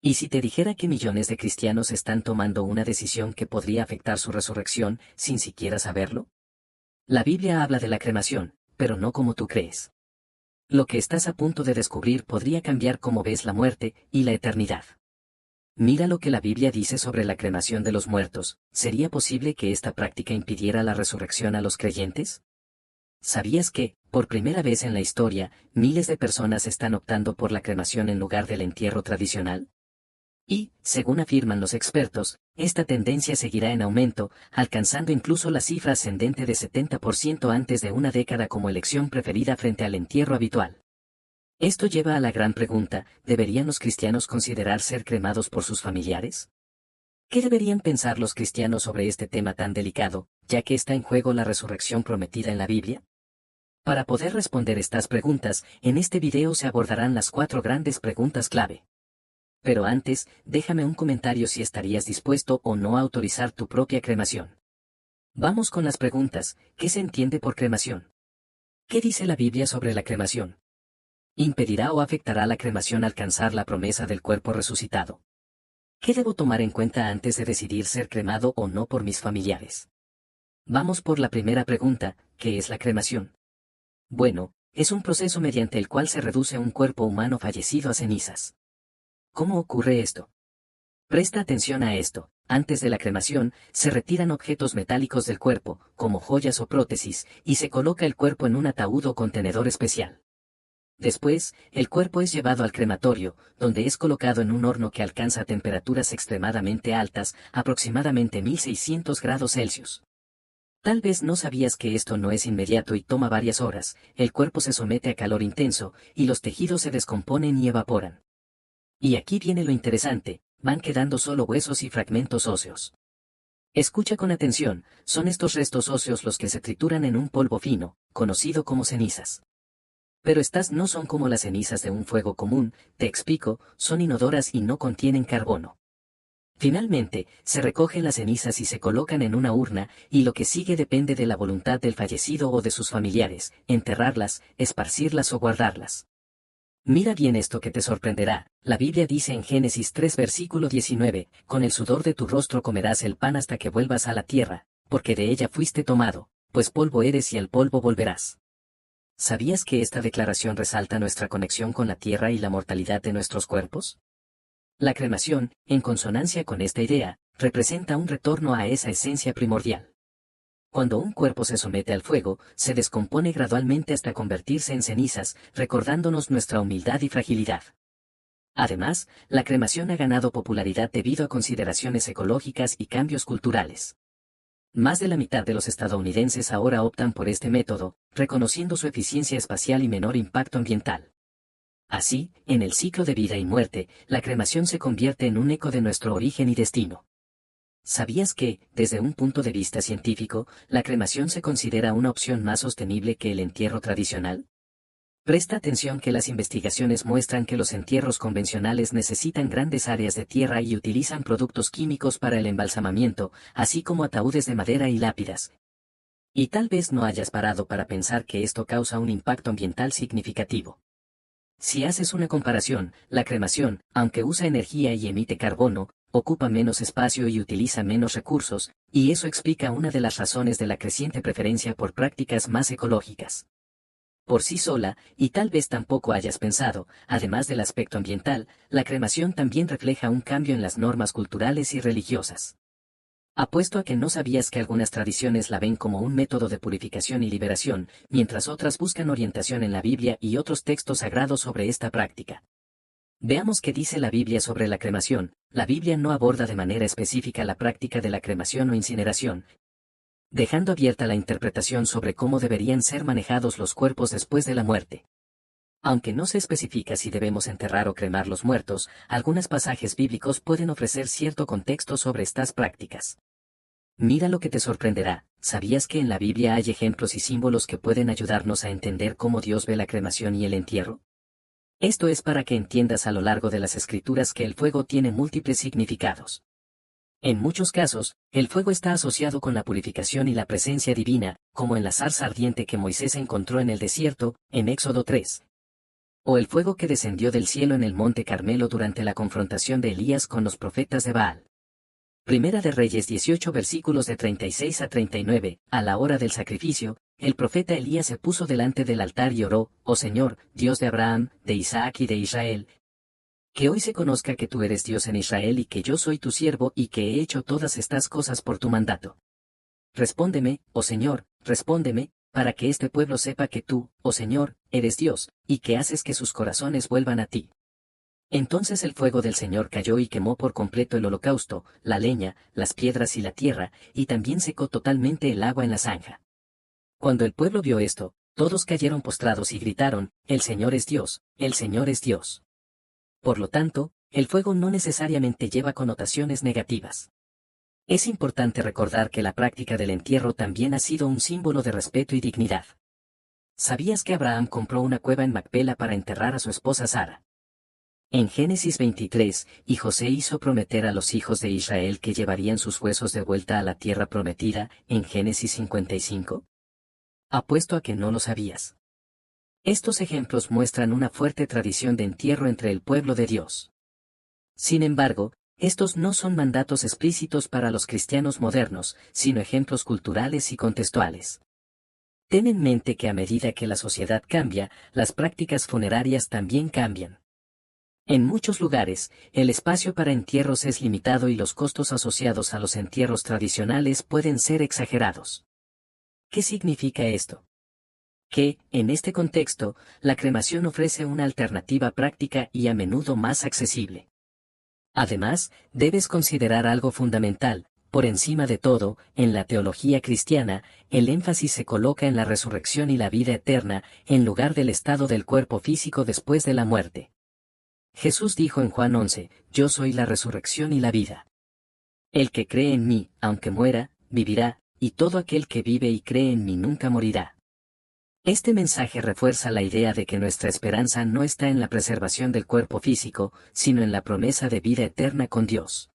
¿Y si te dijera que millones de cristianos están tomando una decisión que podría afectar su resurrección sin siquiera saberlo? La Biblia habla de la cremación, pero no como tú crees. Lo que estás a punto de descubrir podría cambiar cómo ves la muerte y la eternidad. Mira lo que la Biblia dice sobre la cremación de los muertos. ¿Sería posible que esta práctica impidiera la resurrección a los creyentes? ¿Sabías que, por primera vez en la historia, miles de personas están optando por la cremación en lugar del entierro tradicional? Y, según afirman los expertos, esta tendencia seguirá en aumento, alcanzando incluso la cifra ascendente de 70% antes de una década como elección preferida frente al entierro habitual. Esto lleva a la gran pregunta, ¿deberían los cristianos considerar ser cremados por sus familiares? ¿Qué deberían pensar los cristianos sobre este tema tan delicado, ya que está en juego la resurrección prometida en la Biblia? Para poder responder estas preguntas, en este video se abordarán las 4 grandes preguntas clave. Pero antes, déjame un comentario si estarías dispuesto o no a autorizar tu propia cremación. Vamos con las preguntas. ¿Qué se entiende por cremación? ¿Qué dice la Biblia sobre la cremación? ¿Impedirá o afectará la cremación alcanzar la promesa del cuerpo resucitado? ¿Qué debo tomar en cuenta antes de decidir ser cremado o no por mis familiares? Vamos por la primera pregunta, ¿qué es la cremación? Bueno, es un proceso mediante el cual se reduce un cuerpo humano fallecido a cenizas. ¿Cómo ocurre esto? Presta atención a esto. Antes de la cremación, se retiran objetos metálicos del cuerpo, como joyas o prótesis, y se coloca el cuerpo en un ataúd o contenedor especial. Después, el cuerpo es llevado al crematorio, donde es colocado en un horno que alcanza temperaturas extremadamente altas, aproximadamente 1600 grados Celsius. Tal vez no sabías que esto no es inmediato y toma varias horas, el cuerpo se somete a calor intenso, y los tejidos se descomponen y evaporan. Y aquí viene lo interesante, van quedando solo huesos y fragmentos óseos. Escucha con atención, son estos restos óseos los que se trituran en un polvo fino, conocido como cenizas. Pero estas no son como las cenizas de un fuego común, te explico, son inodoras y no contienen carbono. Finalmente, se recogen las cenizas y se colocan en una urna, y lo que sigue depende de la voluntad del fallecido o de sus familiares, enterrarlas, esparcirlas o guardarlas. Mira bien esto que te sorprenderá, la Biblia dice en Génesis 3 versículo 19, con el sudor de tu rostro comerás el pan hasta que vuelvas a la tierra, porque de ella fuiste tomado, pues polvo eres y al polvo volverás. ¿Sabías que esta declaración resalta nuestra conexión con la tierra y la mortalidad de nuestros cuerpos? La cremación, en consonancia con esta idea, representa un retorno a esa esencia primordial. Cuando un cuerpo se somete al fuego, se descompone gradualmente hasta convertirse en cenizas, recordándonos nuestra humildad y fragilidad. Además, la cremación ha ganado popularidad debido a consideraciones ecológicas y cambios culturales. Más de la mitad de los estadounidenses ahora optan por este método, reconociendo su eficiencia espacial y menor impacto ambiental. Así, en el ciclo de vida y muerte, la cremación se convierte en un eco de nuestro origen y destino. ¿Sabías que, desde un punto de vista científico, la cremación se considera una opción más sostenible que el entierro tradicional? Presta atención que las investigaciones muestran que los entierros convencionales necesitan grandes áreas de tierra y utilizan productos químicos para el embalsamamiento, así como ataúdes de madera y lápidas. Y tal vez no hayas parado para pensar que esto causa un impacto ambiental significativo. Si haces una comparación, la cremación, aunque usa energía y emite carbono, ocupa menos espacio y utiliza menos recursos, y eso explica una de las razones de la creciente preferencia por prácticas más ecológicas. Por sí sola, y tal vez tampoco hayas pensado, además del aspecto ambiental, la cremación también refleja un cambio en las normas culturales y religiosas. Apuesto a que no sabías que algunas tradiciones la ven como un método de purificación y liberación, mientras otras buscan orientación en la Biblia y otros textos sagrados sobre esta práctica. Veamos qué dice la Biblia sobre la cremación. La Biblia no aborda de manera específica la práctica de la cremación o incineración, dejando abierta la interpretación sobre cómo deberían ser manejados los cuerpos después de la muerte. Aunque no se especifica si debemos enterrar o cremar los muertos, algunos pasajes bíblicos pueden ofrecer cierto contexto sobre estas prácticas. Mira lo que te sorprenderá, ¿sabías que en la Biblia hay ejemplos y símbolos que pueden ayudarnos a entender cómo Dios ve la cremación y el entierro? Esto es para que entiendas a lo largo de las Escrituras que el fuego tiene múltiples significados. En muchos casos, el fuego está asociado con la purificación y la presencia divina, como en la zarza ardiente que Moisés encontró en el desierto, en Éxodo 3. O el fuego que descendió del cielo en el monte Carmelo durante la confrontación de Elías con los profetas de Baal. Primera de Reyes 18 versículos de 36 a 39, a la hora del sacrificio, el profeta Elías se puso delante del altar y oró: «Oh Señor, Dios de Abraham, de Isaac y de Israel, que hoy se conozca que tú eres Dios en Israel y que yo soy tu siervo y que he hecho todas estas cosas por tu mandato. Respóndeme, oh Señor, respóndeme, para que este pueblo sepa que tú, oh Señor, eres Dios, y que haces que sus corazones vuelvan a ti». Entonces el fuego del Señor cayó y quemó por completo el holocausto, la leña, las piedras y la tierra, y también secó totalmente el agua en la zanja. Cuando el pueblo vio esto, todos cayeron postrados y gritaron: «El Señor es Dios, el Señor es Dios». Por lo tanto, el fuego no necesariamente lleva connotaciones negativas. Es importante recordar que la práctica del entierro también ha sido un símbolo de respeto y dignidad. ¿Sabías que Abraham compró una cueva en Macpela para enterrar a su esposa Sara? En Génesis 23, y José hizo prometer a los hijos de Israel que llevarían sus huesos de vuelta a la tierra prometida, en Génesis 55. Apuesto a que no lo sabías. Estos ejemplos muestran una fuerte tradición de entierro entre el pueblo de Dios. Sin embargo, estos no son mandatos explícitos para los cristianos modernos, sino ejemplos culturales y contextuales. Ten en mente que a medida que la sociedad cambia, las prácticas funerarias también cambian. En muchos lugares, el espacio para entierros es limitado y los costos asociados a los entierros tradicionales pueden ser exagerados. ¿Qué significa esto? Que, en este contexto, la cremación ofrece una alternativa práctica y a menudo más accesible. Además, debes considerar algo fundamental: por encima de todo, en la teología cristiana, el énfasis se coloca en la resurrección y la vida eterna, en lugar del estado del cuerpo físico después de la muerte. Jesús dijo en Juan 11: «Yo soy la resurrección y la vida. El que cree en mí, aunque muera, vivirá, y todo aquel que vive y cree en mí nunca morirá». Este mensaje refuerza la idea de que nuestra esperanza no está en la preservación del cuerpo físico, sino en la promesa de vida eterna con Dios.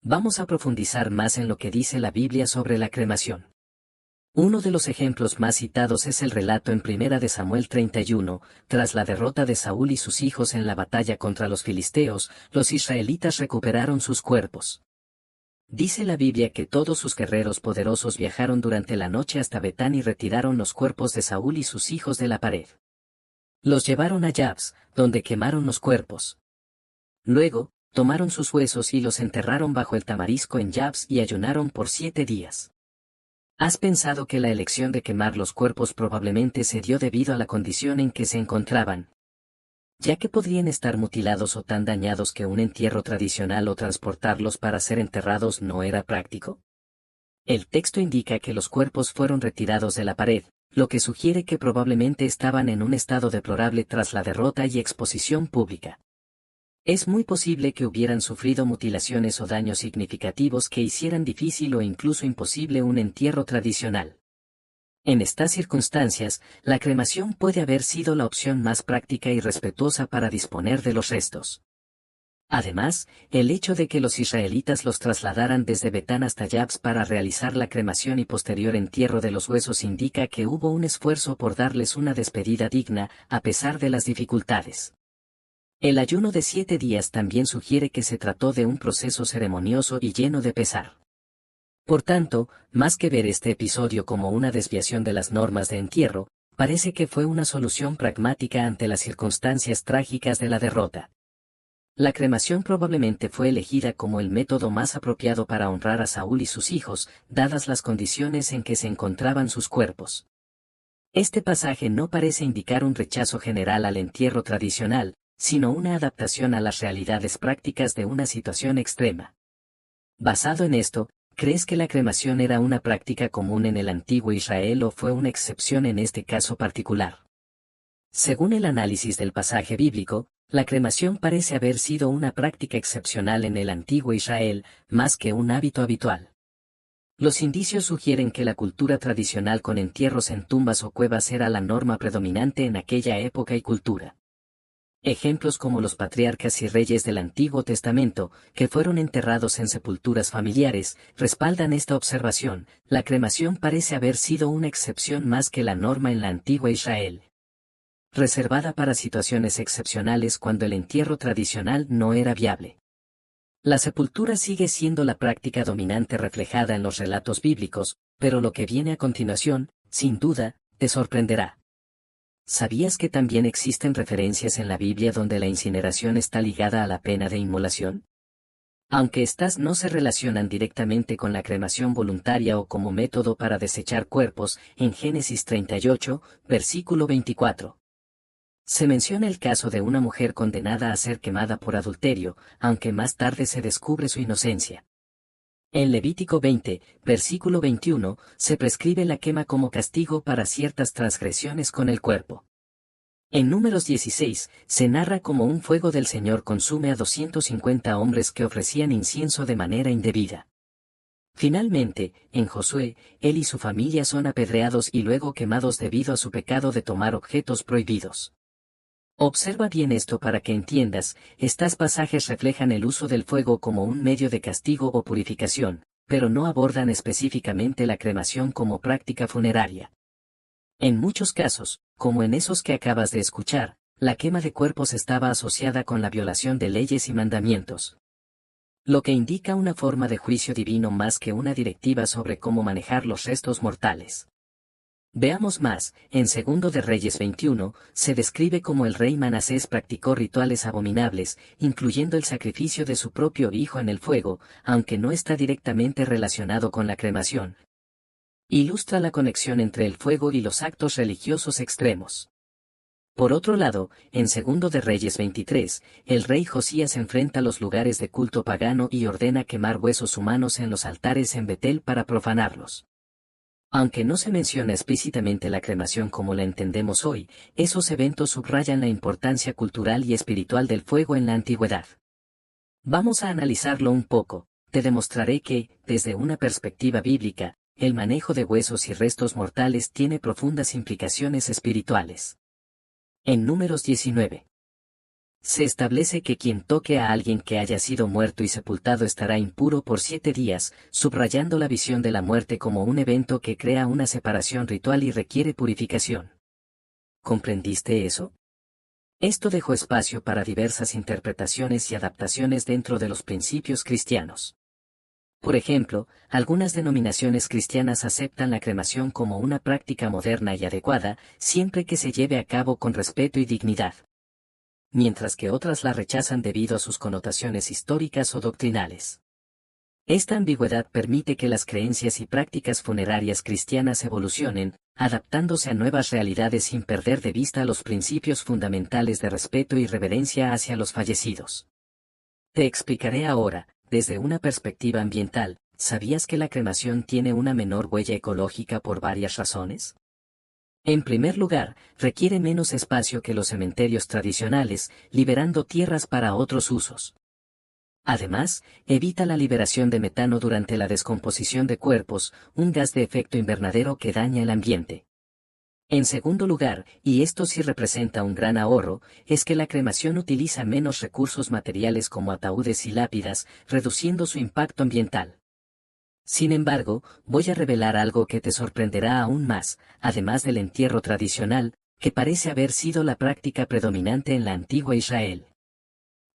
Vamos a profundizar más en lo que dice la Biblia sobre la cremación. Uno de los ejemplos más citados es el relato en 1 de Samuel 31, tras la derrota de Saúl y sus hijos en la batalla contra los filisteos, los israelitas recuperaron sus cuerpos. Dice la Biblia que todos sus guerreros poderosos viajaron durante la noche hasta Betán y retiraron los cuerpos de Saúl y sus hijos de la pared. Los llevaron a Jabs, donde quemaron los cuerpos. Luego, tomaron sus huesos y los enterraron bajo el tamarisco en Jabs y ayunaron por 7 días. ¿Has pensado que la elección de quemar los cuerpos probablemente se dio debido a la condición en que se encontraban? Ya que podrían estar mutilados o tan dañados que un entierro tradicional o transportarlos para ser enterrados no era práctico. El texto indica que los cuerpos fueron retirados de la pared, lo que sugiere que probablemente estaban en un estado deplorable tras la derrota y exposición pública. Es muy posible que hubieran sufrido mutilaciones o daños significativos que hicieran difícil o incluso imposible un entierro tradicional. En estas circunstancias, la cremación puede haber sido la opción más práctica y respetuosa para disponer de los restos. Además, el hecho de que los israelitas los trasladaran desde Betán hasta Jabs para realizar la cremación y posterior entierro de los huesos indica que hubo un esfuerzo por darles una despedida digna, a pesar de las dificultades. El ayuno de 7 días también sugiere que se trató de un proceso ceremonioso y lleno de pesar. Por tanto, más que ver este episodio como una desviación de las normas de entierro, parece que fue una solución pragmática ante las circunstancias trágicas de la derrota. La cremación probablemente fue elegida como el método más apropiado para honrar a Saúl y sus hijos, dadas las condiciones en que se encontraban sus cuerpos. Este pasaje no parece indicar un rechazo general al entierro tradicional, sino una adaptación a las realidades prácticas de una situación extrema. Basado en esto, ¿crees que la cremación era una práctica común en el antiguo Israel o fue una excepción en este caso particular? Según el análisis del pasaje bíblico, la cremación parece haber sido una práctica excepcional en el antiguo Israel, más que un hábito habitual. Los indicios sugieren que la cultura tradicional con entierros en tumbas o cuevas era la norma predominante en aquella época y cultura. Ejemplos como los patriarcas y reyes del Antiguo Testamento, que fueron enterrados en sepulturas familiares, respaldan esta observación. La cremación parece haber sido una excepción más que la norma en la antigua Israel. reservada para situaciones excepcionales cuando el entierro tradicional no era viable. La sepultura sigue siendo la práctica dominante reflejada en los relatos bíblicos, pero lo que viene a continuación, sin duda, te sorprenderá. ¿Sabías que también existen referencias en la Biblia donde la incineración está ligada a la pena de inmolación? Aunque estas no se relacionan directamente con la cremación voluntaria o como método para desechar cuerpos, en Génesis 38, versículo 24. Se menciona el caso de una mujer condenada a ser quemada por adulterio, aunque más tarde se descubre su inocencia. En Levítico 20, versículo 21, se prescribe la quema como castigo para ciertas transgresiones con el cuerpo. En Números 16, se narra cómo un fuego del Señor consume a 250 hombres que ofrecían incienso de manera indebida. Finalmente, en Josué, él y su familia son apedreados y luego quemados debido a su pecado de tomar objetos prohibidos. Observa bien esto para que entiendas, estos pasajes reflejan el uso del fuego como un medio de castigo o purificación, pero no abordan específicamente la cremación como práctica funeraria. En muchos casos, como en esos que acabas de escuchar, la quema de cuerpos estaba asociada con la violación de leyes y mandamientos. Lo que indica una forma de juicio divino más que una directiva sobre cómo manejar los restos mortales. Veamos más, en Segundo de Reyes 21, se describe cómo el rey Manasés practicó rituales abominables, incluyendo el sacrificio de su propio hijo en el fuego, aunque no está directamente relacionado con la cremación. Ilustra la conexión entre el fuego y los actos religiosos extremos. Por otro lado, en Segundo de Reyes 23, el rey Josías enfrenta los lugares de culto pagano y ordena quemar huesos humanos en los altares en Betel para profanarlos. Aunque no se menciona explícitamente la cremación como la entendemos hoy, esos eventos subrayan la importancia cultural y espiritual del fuego en la antigüedad. Vamos a analizarlo un poco, te demostraré que, desde una perspectiva bíblica, el manejo de huesos y restos mortales tiene profundas implicaciones espirituales. En Números 19. Se establece que quien toque a alguien que haya sido muerto y sepultado estará impuro por 7 días, subrayando la visión de la muerte como un evento que crea una separación ritual y requiere purificación. ¿Comprendiste eso? Esto dejó espacio para diversas interpretaciones y adaptaciones dentro de los principios cristianos. Por ejemplo, algunas denominaciones cristianas aceptan la cremación como una práctica moderna y adecuada, siempre que se lleve a cabo con respeto y dignidad, mientras que otras la rechazan debido a sus connotaciones históricas o doctrinales. Esta ambigüedad permite que las creencias y prácticas funerarias cristianas evolucionen, adaptándose a nuevas realidades sin perder de vista los principios fundamentales de respeto y reverencia hacia los fallecidos. Te explicaré ahora, desde una perspectiva ambiental, ¿sabías que la cremación tiene una menor huella ecológica por varias razones? En primer lugar, requiere menos espacio que los cementerios tradicionales, liberando tierras para otros usos. Además, evita la liberación de metano durante la descomposición de cuerpos, un gas de efecto invernadero que daña el ambiente. En segundo lugar, y esto sí representa un gran ahorro, es que la cremación utiliza menos recursos materiales como ataúdes y lápidas, reduciendo su impacto ambiental. Sin embargo, voy a revelar algo que te sorprenderá aún más, además del entierro tradicional, que parece haber sido la práctica predominante en la antigua Israel.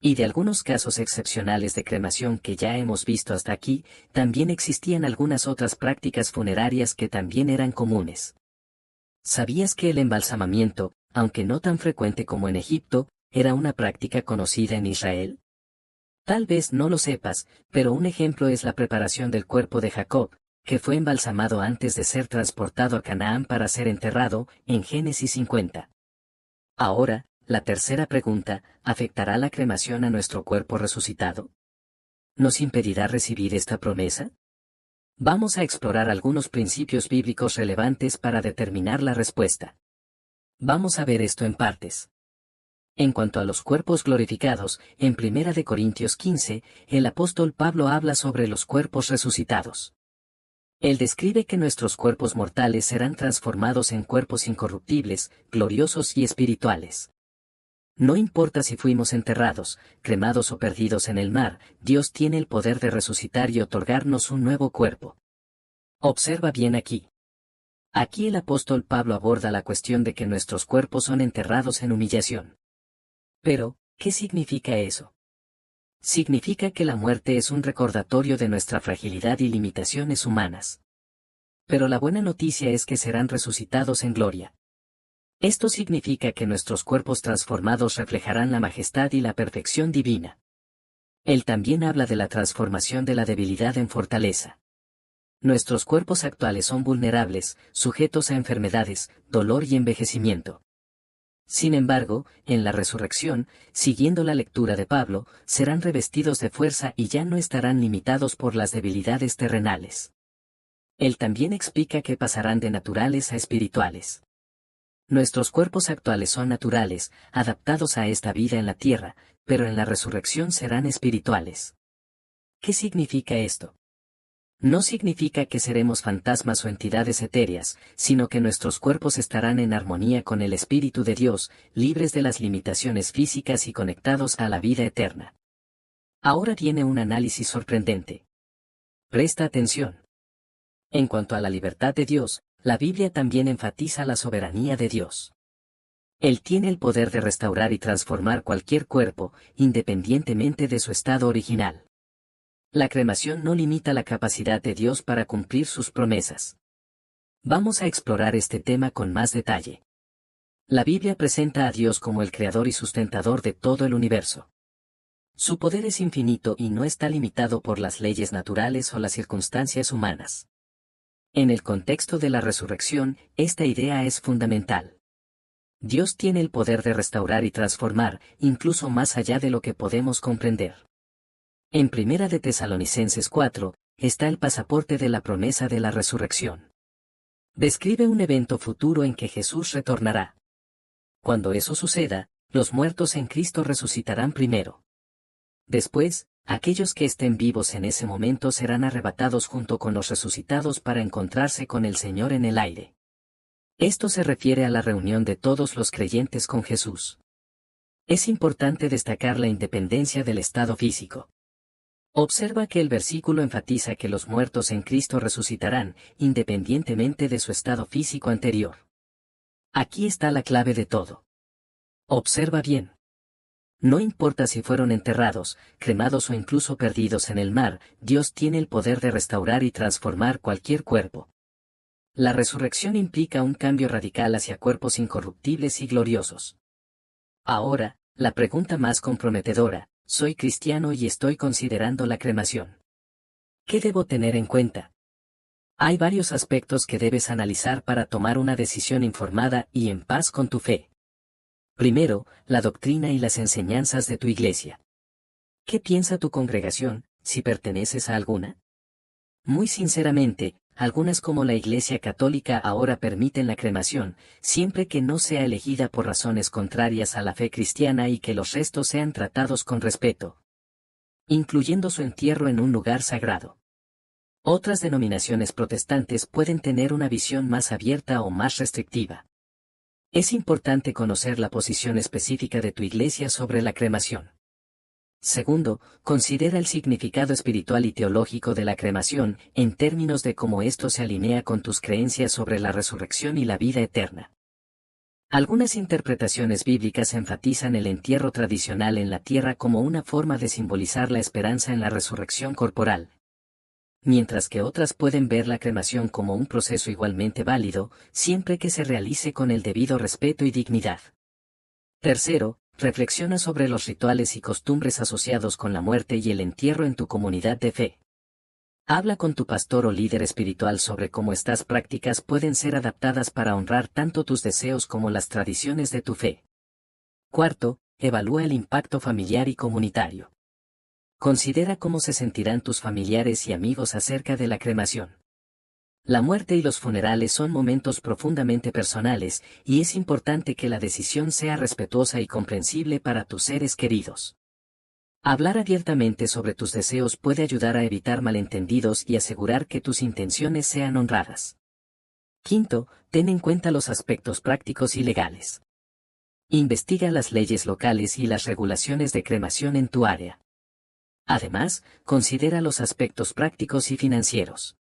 Y de algunos casos excepcionales de cremación que ya hemos visto hasta aquí, también existían algunas otras prácticas funerarias que también eran comunes. ¿Sabías que el embalsamamiento, aunque no tan frecuente como en Egipto, era una práctica conocida en Israel? Tal vez no lo sepas, pero un ejemplo es la preparación del cuerpo de Jacob, que fue embalsamado antes de ser transportado a Canaán para ser enterrado, en Génesis 50. Ahora, la tercera pregunta, ¿afectará la cremación a nuestro cuerpo resucitado? ¿Nos impedirá recibir esta promesa? Vamos a explorar algunos principios bíblicos relevantes para determinar la respuesta. Vamos a ver esto en partes. En cuanto a los cuerpos glorificados, en 1 Corintios 15, el apóstol Pablo habla sobre los cuerpos resucitados. Él describe que nuestros cuerpos mortales serán transformados en cuerpos incorruptibles, gloriosos y espirituales. No importa si fuimos enterrados, cremados o perdidos en el mar, Dios tiene el poder de resucitar y otorgarnos un nuevo cuerpo. Observa bien aquí. Aquí el apóstol Pablo aborda la cuestión de que nuestros cuerpos son enterrados en humillación. Pero, ¿qué significa eso? Significa que la muerte es un recordatorio de nuestra fragilidad y limitaciones humanas. Pero la buena noticia es que serán resucitados en gloria. Esto significa que nuestros cuerpos transformados reflejarán la majestad y la perfección divina. Él también habla de la transformación de la debilidad en fortaleza. Nuestros cuerpos actuales son vulnerables, sujetos a enfermedades, dolor y envejecimiento. Sin embargo, en la resurrección, siguiendo la lectura de Pablo, serán revestidos de fuerza y ya no estarán limitados por las debilidades terrenales. Él también explica que pasarán de naturales a espirituales. Nuestros cuerpos actuales son naturales, adaptados a esta vida en la tierra, pero en la resurrección serán espirituales. ¿Qué significa esto? No significa que seremos fantasmas o entidades etéreas, sino que nuestros cuerpos estarán en armonía con el Espíritu de Dios, libres de las limitaciones físicas y conectados a la vida eterna. Ahora viene un análisis sorprendente. Presta atención. En cuanto a la libertad de Dios, la Biblia también enfatiza la soberanía de Dios. Él tiene el poder de restaurar y transformar cualquier cuerpo, independientemente de su estado original. La cremación no limita la capacidad de Dios para cumplir sus promesas. Vamos a explorar este tema con más detalle. La Biblia presenta a Dios como el creador y sustentador de todo el universo. Su poder es infinito y no está limitado por las leyes naturales o las circunstancias humanas. En el contexto de la resurrección, esta idea es fundamental. Dios tiene el poder de restaurar y transformar, incluso más allá de lo que podemos comprender. En Primera de Tesalonicenses 4, está el pasaporte de la promesa de la resurrección. Describe un evento futuro en que Jesús retornará. Cuando eso suceda, los muertos en Cristo resucitarán primero. Después, aquellos que estén vivos en ese momento serán arrebatados junto con los resucitados para encontrarse con el Señor en el aire. Esto se refiere a la reunión de todos los creyentes con Jesús. Es importante destacar la independencia del estado físico. Observa que el versículo enfatiza que los muertos en Cristo resucitarán, independientemente de su estado físico anterior. Aquí está la clave de todo. Observa bien. No importa si fueron enterrados, cremados o incluso perdidos en el mar, Dios tiene el poder de restaurar y transformar cualquier cuerpo. La resurrección implica un cambio radical hacia cuerpos incorruptibles y gloriosos. Ahora, la pregunta más comprometedora: soy cristiano y estoy considerando la cremación. ¿Qué debo tener en cuenta? Hay varios aspectos que debes analizar para tomar una decisión informada y en paz con tu fe. Primero, la doctrina y las enseñanzas de tu iglesia. ¿Qué piensa tu congregación, si perteneces a alguna? Muy sinceramente, algunas como la Iglesia Católica ahora permiten la cremación, siempre que no sea elegida por razones contrarias a la fe cristiana y que los restos sean tratados con respeto, incluyendo su entierro en un lugar sagrado. Otras denominaciones protestantes pueden tener una visión más abierta o más restrictiva. Es importante conocer la posición específica de tu iglesia sobre la cremación. Segundo, considera el significado espiritual y teológico de la cremación, en términos de cómo esto se alinea con tus creencias sobre la resurrección y la vida eterna. Algunas interpretaciones bíblicas enfatizan el entierro tradicional en la tierra como una forma de simbolizar la esperanza en la resurrección corporal, mientras que otras pueden ver la cremación como un proceso igualmente válido, siempre que se realice con el debido respeto y dignidad. Tercero, reflexiona sobre los rituales y costumbres asociados con la muerte y el entierro en tu comunidad de fe. Habla con tu pastor o líder espiritual sobre cómo estas prácticas pueden ser adaptadas para honrar tanto tus deseos como las tradiciones de tu fe. Cuarto, evalúa el impacto familiar y comunitario. Considera cómo se sentirán tus familiares y amigos acerca de la cremación. La muerte y los funerales son momentos profundamente personales, y es importante que la decisión sea respetuosa y comprensible para tus seres queridos. Hablar abiertamente sobre tus deseos puede ayudar a evitar malentendidos y asegurar que tus intenciones sean honradas. Quinto, ten en cuenta los aspectos prácticos y legales. Investiga las leyes locales y las regulaciones de cremación en tu área. Además, considera los aspectos prácticos y financieros.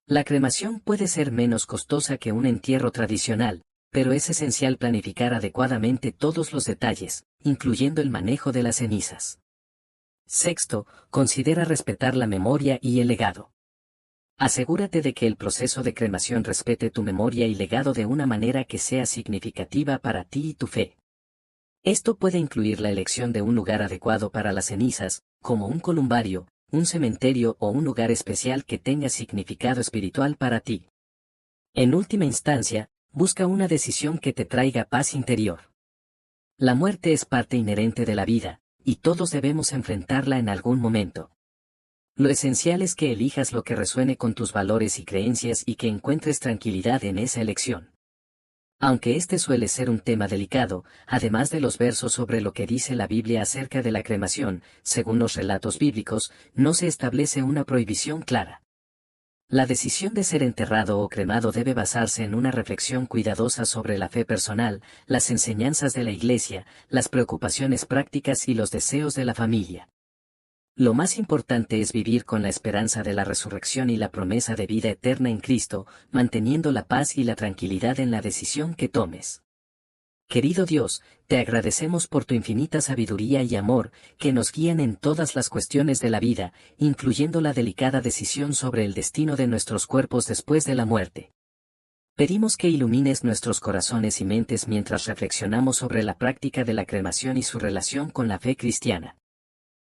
La cremación puede ser menos costosa que un entierro tradicional, pero es esencial planificar adecuadamente todos los detalles, incluyendo el manejo de las cenizas. Sexto, considera respetar la memoria y el legado. Asegúrate de que el proceso de cremación respete tu memoria y legado de una manera que sea significativa para ti y tu fe. Esto puede incluir la elección de un lugar adecuado para las cenizas, como un columbario, un cementerio o un lugar especial que tenga significado espiritual para ti. En última instancia, busca una decisión que te traiga paz interior. La muerte es parte inherente de la vida, y todos debemos enfrentarla en algún momento. Lo esencial es que elijas lo que resuene con tus valores y creencias y que encuentres tranquilidad en esa elección. Aunque este suele ser un tema delicado, además de los versos sobre lo que dice la Biblia acerca de la cremación, según los relatos bíblicos, no se establece una prohibición clara. La decisión de ser enterrado o cremado debe basarse en una reflexión cuidadosa sobre la fe personal, las enseñanzas de la Iglesia, las preocupaciones prácticas y los deseos de la familia. Lo más importante es vivir con la esperanza de la resurrección y la promesa de vida eterna en Cristo, manteniendo la paz y la tranquilidad en la decisión que tomes. Querido Dios, te agradecemos por tu infinita sabiduría y amor, que nos guían en todas las cuestiones de la vida, incluyendo la delicada decisión sobre el destino de nuestros cuerpos después de la muerte. Pedimos que ilumines nuestros corazones y mentes mientras reflexionamos sobre la práctica de la cremación y su relación con la fe cristiana.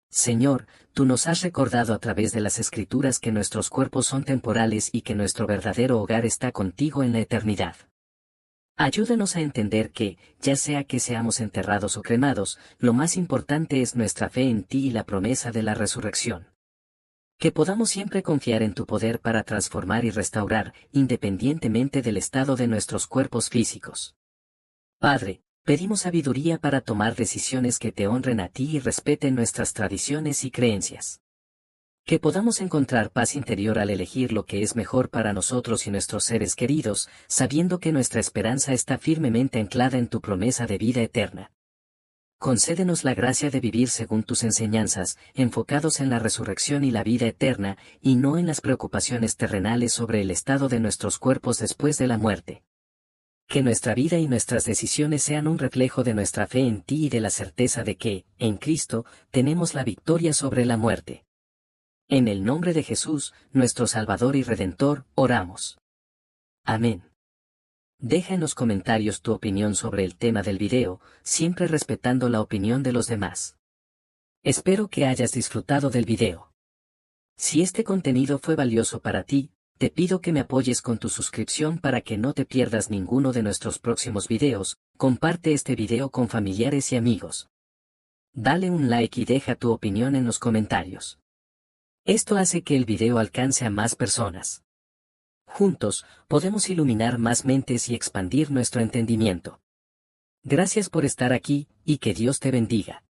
Señor, tú nos has recordado a través de las Escrituras que nuestros cuerpos son temporales y que nuestro verdadero hogar está contigo en la eternidad. Ayúdanos a entender que, ya sea que seamos enterrados o cremados, lo más importante es nuestra fe en ti y la promesa de la resurrección. Que podamos siempre confiar en tu poder para transformar y restaurar, independientemente del estado de nuestros cuerpos físicos. Padre, pedimos sabiduría para tomar decisiones que te honren a ti y respeten nuestras tradiciones y creencias. Que podamos encontrar paz interior al elegir lo que es mejor para nosotros y nuestros seres queridos, sabiendo que nuestra esperanza está firmemente anclada en tu promesa de vida eterna. Concédenos la gracia de vivir según tus enseñanzas, enfocados en la resurrección y la vida eterna, y no en las preocupaciones terrenales sobre el estado de nuestros cuerpos después de la muerte. Que nuestra vida y nuestras decisiones sean un reflejo de nuestra fe en ti y de la certeza de que, en Cristo, tenemos la victoria sobre la muerte. En el nombre de Jesús, nuestro Salvador y Redentor, oramos. Amén. Deja en los comentarios tu opinión sobre el tema del video, siempre respetando la opinión de los demás. Espero que hayas disfrutado del video. Si este contenido fue valioso para ti, te pido que me apoyes con tu suscripción para que no te pierdas ninguno de nuestros próximos videos. Comparte este video con familiares y amigos. Dale un like y deja tu opinión en los comentarios. Esto hace que el video alcance a más personas. Juntos, podemos iluminar más mentes y expandir nuestro entendimiento. Gracias por estar aquí, y que Dios te bendiga.